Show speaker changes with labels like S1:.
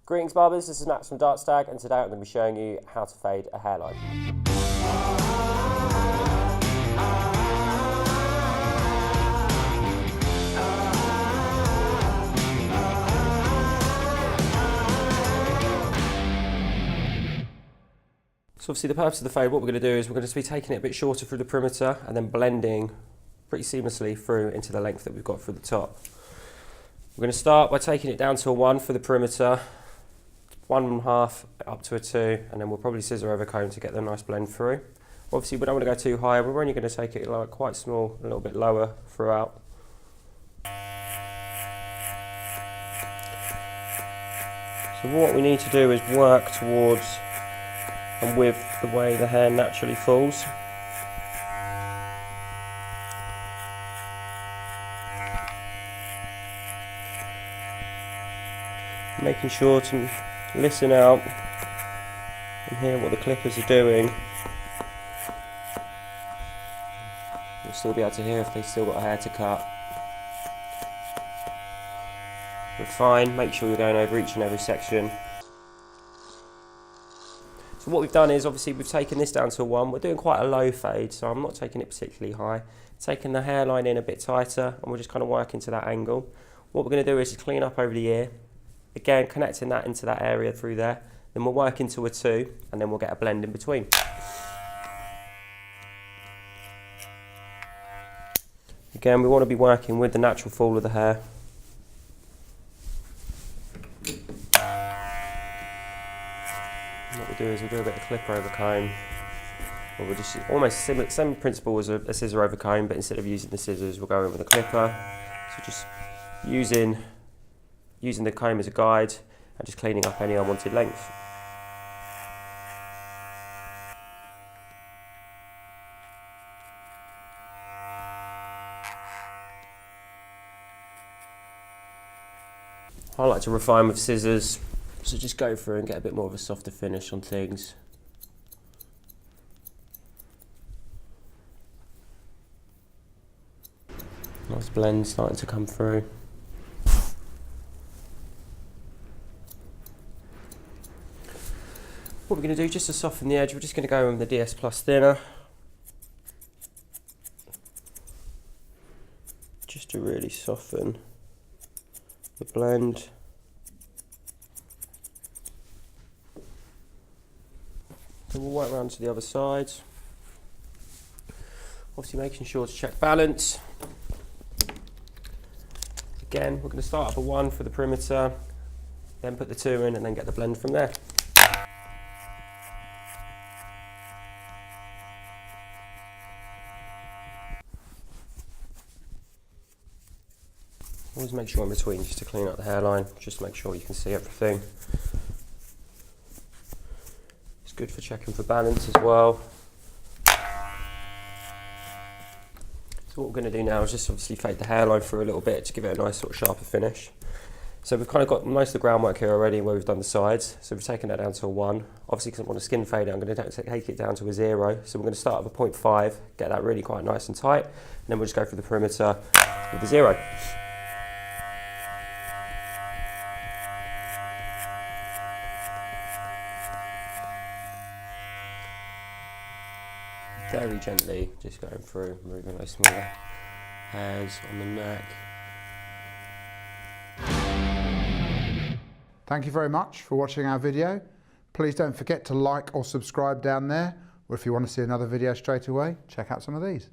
S1: Greetings barbers, this is Max from Stag, and today I'm going to be showing you how to fade a hairline. So obviously the purpose of the fade, what we're going to do is we're going to be taking it a bit shorter through the perimeter and then blending pretty seamlessly through into the length that we've got through the top. We're going to start by taking it down to a 1 for the perimeter, 1.5 up to a 2, and then we'll probably scissor over comb to get the nice blend through. Obviously we don't want to go too high, we're only going to take it like quite small, a little bit lower throughout. So what we need to do is work towards and with the way the hair naturally falls. Making sure to listen out and hear what the clippers are doing. You'll still be able to hear if they've still got a hair to cut. But fine, make sure you're going over each and every section. So what we've done is obviously we've taken this down to a 1. We're doing quite a low fade, so I'm not taking it particularly high. Taking the hairline in a bit tighter, and we're just kind of working to that angle. What we're going to do is just clean up over the ear. Again, connecting that into that area through there. Then we'll work into a 2, and then we'll get a blend in between. Again, we want to be working with the natural fall of the hair. What we'll do is we'll do a bit of clipper over comb. Or we'll just almost same principle as a scissor over comb, but instead of using the scissors, we'll go in with a clipper. So just using the comb as a guide and just cleaning up any unwanted length. I like to refine with scissors, so just go through and get a bit more of a softer finish on things. Nice blend starting to come through. What we're going to do, just to soften the edge, we're just going to go in with the DS Plus thinner. Just to really soften the blend. Then we'll work around to the other side. Obviously making sure to check balance. Again, we're going to start up a 1 for the perimeter, then put the 2 in and then get the blend from there. Always make sure in between just to clean up the hairline, just to make sure you can see everything. It's good for checking for balance as well. So what we're going to do now is just obviously fade the hairline through a little bit to give it a nice sort of sharper finish. So we've kind of got most of the groundwork here already where we've done the sides. So we've taken that down to a 1. Obviously because I want to skin fade it, I'm going to take it down to a 0. So we're going to start with a 0.5, get that really quite nice and tight. And then we'll just go through the perimeter with the 0. Very gently, just going through, removing those smaller hairs on the neck.
S2: Thank you very much for watching our video. Please don't forget to like or subscribe down there, or if you want to see another video straight away, check out some of these.